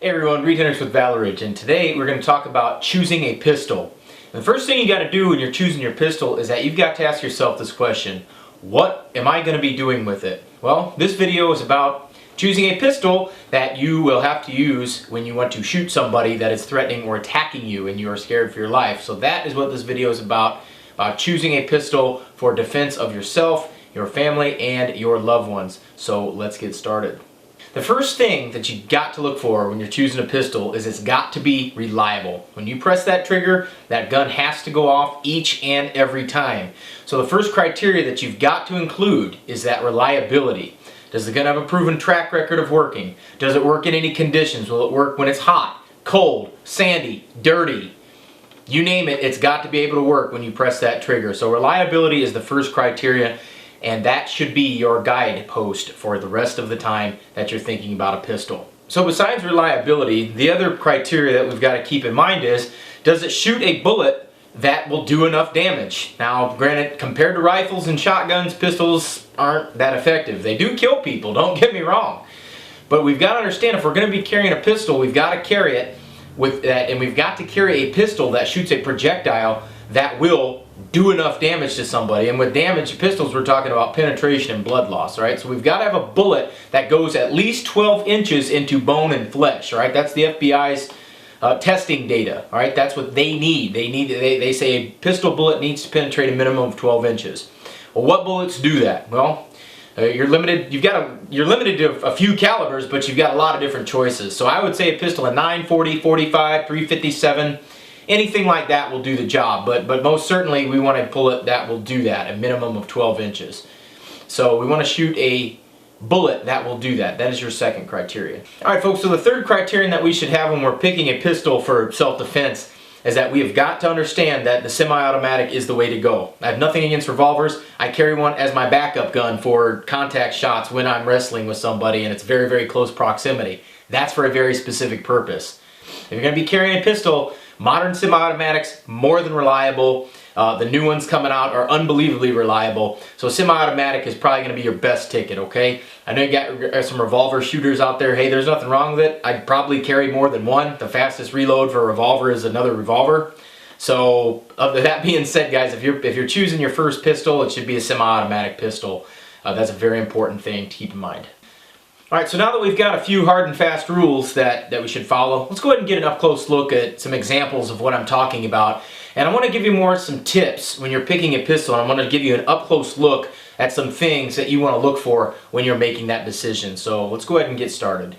Hey everyone, Reid with Henrichs, and today we're going to talk about choosing a pistol. And the first thing you got to do when you're choosing your pistol is that you've got to ask yourself this question: what am I going to be doing with it? Well, this video is about choosing a pistol that you will have to use when you want to shoot somebody that is threatening or attacking you and you are scared for your life. So that is what this video is about choosing a pistol for defense of yourself, your family, and your loved ones. So let's get started. The first thing that you got to look for when you're choosing a pistol is it's got to be reliable. When you press that trigger, that gun has to go off each and every time. So the first criteria that you've got to include is that reliability. Does the gun have a proven track record of working? Does it work in any conditions? Will it work when it's hot, cold, sandy, dirty? You name it, it's got to be able to work when you press that trigger. So reliability is the first criteria, and that should be your guidepost for the rest of the time that you're thinking about a pistol. So besides reliability, the other criteria that we've got to keep in mind is, does it shoot a bullet that will do enough damage? Now, granted, compared to rifles and shotguns, pistols aren't that effective. They do kill people, don't get me wrong. But we've got to understand, if we're going to be carrying a pistol, we've got to carry it with that, and we've got to carry a pistol that shoots a projectile that will do enough damage to somebody. And with damage pistols, we're talking about penetration and blood loss, right? So we've got to have a bullet that goes at least 12 inches into bone and flesh, right? That's the FBI's testing data, all right? That's what they need. They say a pistol bullet needs to penetrate a minimum of 12 inches. Well, what bullets do that? Well, you're limited to a few calibers, but you've got a lot of different choices. So I would say a pistol, a 940, 45, 357, anything like that will do the job, but most certainly we want a bullet that will do that, a minimum of 12 inches. So we want to shoot a bullet that will do that. That is your second criteria. Alright folks, so the third criterion that we should have when we're picking a pistol for self-defense is that we have got to understand that the semi-automatic is the way to go. I have nothing against revolvers. I carry one as my backup gun for contact shots when I'm wrestling with somebody and it's very, very close proximity. That's for a very specific purpose. If you're going to be carrying a pistol, modern semi-automatics, more than reliable. The new ones coming out are unbelievably reliable. So semi-automatic is probably going to be your best ticket, okay? I know you got some revolver shooters out there. Hey, there's nothing wrong with it. I'd probably carry more than one. The fastest reload for a revolver is another revolver. So that being said, guys, if you're choosing your first pistol, it should be a semi-automatic pistol. That's a very important thing to keep in mind. Alright, so now that we've got a few hard and fast rules that we should follow, let's go ahead and get an up-close look at some examples of what I'm talking about. And I want to give you some tips when you're picking a pistol, and I'm going to give you an up-close look at some things that you want to look for when you're making that decision. So let's go ahead and get started.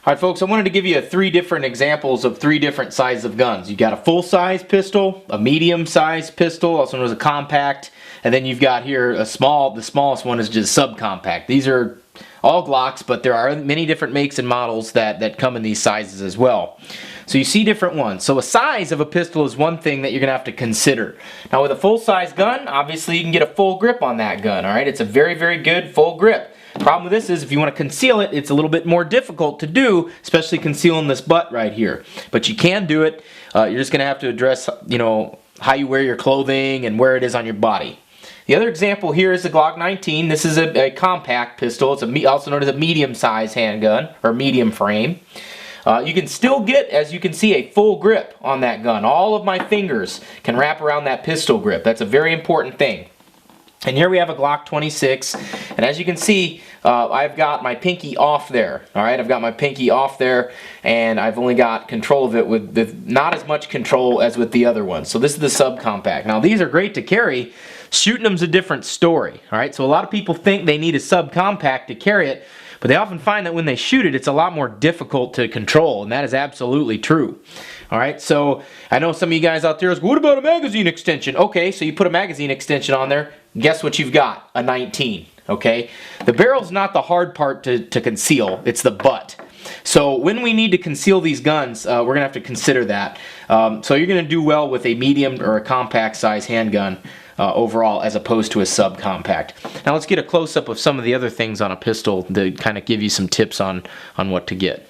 Alright folks, I wanted to give you three different examples of three different sizes of guns. You've got a full-size pistol, a medium-sized pistol, also known as a compact, and then you've got here the smallest one is just subcompact. These are all Glocks, but there are many different makes and models that come in these sizes as well. So you see different ones. So a size of a pistol is one thing that you're going to have to consider. Now with a full-size gun, obviously you can get a full grip on that gun, alright? It's a very, very good full grip. Problem with this is if you want to conceal it, it's a little bit more difficult to do, especially concealing this butt right here. But you can do it. You're just going to have to address, how you wear your clothing and where it is on your body. The other example here is the Glock 19. This is a compact pistol. It's also known as a medium-sized handgun, or medium frame. You can still get, as you can see, a full grip on that gun. All of my fingers can wrap around that pistol grip. That's a very important thing. And here we have a Glock 26, and as you can see, I've got my pinky off there. Alright, I've got my pinky off there, and I've only got control of it with not as much control as with the other ones. So this is the subcompact. Now these are great to carry. Shooting them's a different story. Alright, so a lot of people think they need a subcompact to carry it, but they often find that when they shoot it, it's a lot more difficult to control, and that is absolutely true. Alright, so I know some of you guys out there is, what about a magazine extension? Okay, so you put a magazine extension on there, guess what you've got? A 19, okay? The barrel's not the hard part to conceal, it's the butt. So when we need to conceal these guns, we're going to have to consider that. So you're going to do well with a medium or a compact size handgun overall, as opposed to a subcompact. Now let's get a close-up of some of the other things on a pistol to kind of give you some tips on what to get.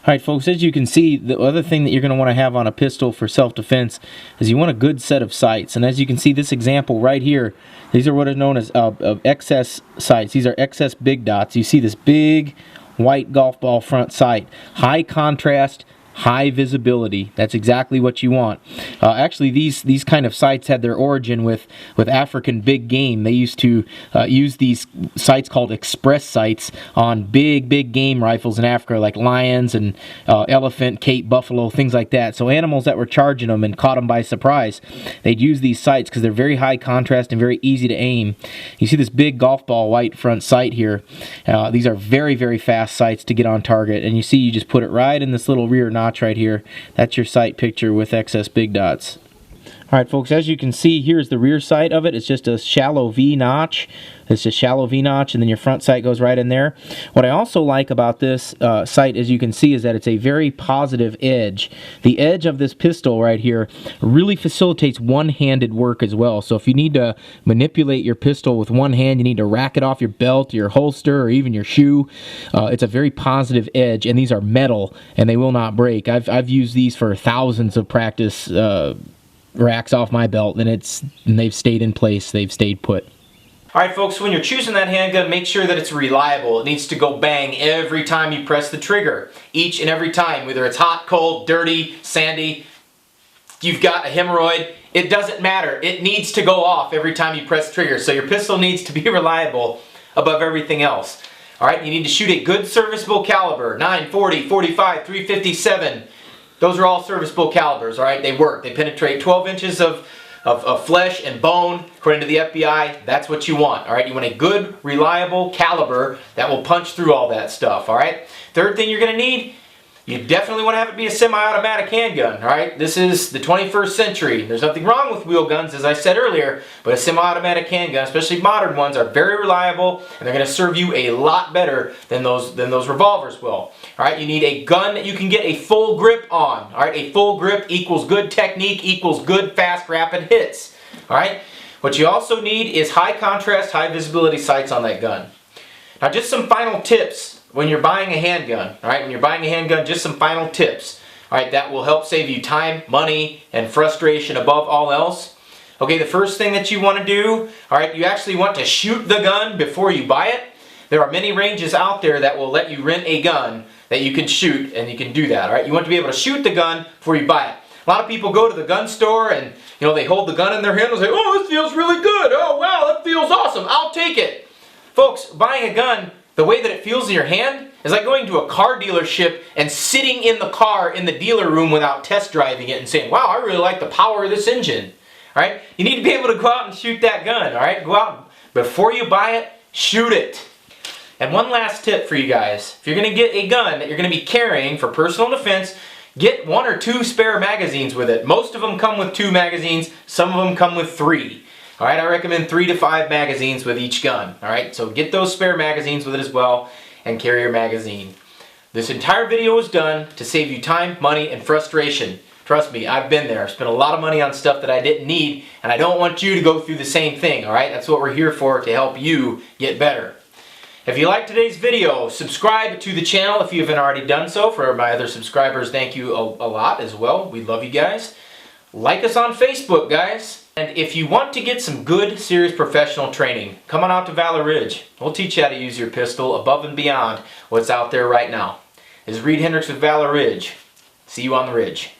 Alright folks, as you can see, the other thing that you're going to want to have on a pistol for self-defense is you want a good set of sights. And as you can see, this example right here, these are what are known as excess sights. These are excess big dots. You see this big white golf ball front sight. High contrast, high visibility. That's exactly what you want. Actually, these kind of sights had their origin with African big game. They used to use these sights called express sights on big game rifles in Africa, like lions and elephant, Cape buffalo, things like that. So animals that were charging them and caught them by surprise, they'd use these sights because they're very high contrast and very easy to aim. You see this big golf ball white front sight here. These are very fast sights to get on target, and you see you just put it right in this little rear notch right here. That's your sight picture with excess big dots. Alright folks, as you can see, here's the rear sight of it. It's just a shallow V notch. It's a shallow V notch, and then your front sight goes right in there. What I also like about this sight, as you can see, is that it's a very positive edge. The edge of this pistol right here really facilitates one-handed work as well. So if you need to manipulate your pistol with one hand, you need to rack it off your belt, your holster, or even your shoe. It's a very positive edge, and these are metal, and they will not break. I've used these for thousands of practice racks off my belt, and they've stayed in place. They've stayed put. Alright folks, when you're choosing that handgun, make sure that it's reliable. It needs to go bang every time you press the trigger. Each and every time, whether it's hot, cold, dirty, sandy, you've got a hemorrhoid, it doesn't matter. It needs to go off every time you press the trigger. So your pistol needs to be reliable above everything else. Alright, you need to shoot a good serviceable caliber, 9, 40, 45, 357. Those are all serviceable calibers, alright? They work. They penetrate 12 inches of flesh and bone, according to the FBI. That's what you want, alright? You want a good, reliable caliber that will punch through all that stuff, alright? Third thing you're going to need, you definitely want to have it be a semi-automatic handgun, alright? This is the 21st century. There's nothing wrong with wheel guns, as I said earlier, but a semi-automatic handgun, especially modern ones, are very reliable, and they're going to serve you a lot better than those revolvers will. Alright, you need a gun that you can get a full grip on. Alright, a full grip equals good technique equals good, fast, rapid hits. Alright, what you also need is high contrast, high visibility sights on that gun. Now just some final tips when you're buying a handgun. Alright, when you're buying a handgun, just some final tips. Alright, that will help save you time, money, and frustration above all else. Okay, the first thing that you want to do, alright, you actually want to shoot the gun before you buy it. There are many ranges out there that will let you rent a gun that you can shoot, and you can do that, alright? You want to be able to shoot the gun before you buy it. A lot of people go to the gun store and, you know, they hold the gun in their hand and say, oh, this feels really good. Oh, wow, that feels awesome. I'll take it. Folks, buying a gun, the way that it feels in your hand is like going to a car dealership and sitting in the car in the dealer room without test driving it and saying, wow, I really like the power of this engine. Alright? You need to be able to go out and shoot that gun, alright? Go out, before you buy it, shoot it. And one last tip for you guys. If you're going to get a gun that you're going to be carrying for personal defense, get 1 or 2 spare magazines with it. Most of them come with 2 magazines, some of them come with 3. Alright, I recommend 3 to 5 magazines with each gun. Alright, so get those spare magazines with it as well and carry your magazine. This entire video is done to save you time, money, and frustration. Trust me, I've been there. I've spent a lot of money on stuff that I didn't need, and I don't want you to go through the same thing. Alright, that's what we're here for, to help you get better. If you liked today's video, subscribe to the channel if you haven't already done so. For my other subscribers, thank you a lot as well. We love you guys. Like us on Facebook, guys. And if you want to get some good, serious professional training, come on out to Valor Ridge. We'll teach you how to use your pistol above and beyond what's out there right now. This is Reid Henrichs with Valor Ridge. See you on the ridge.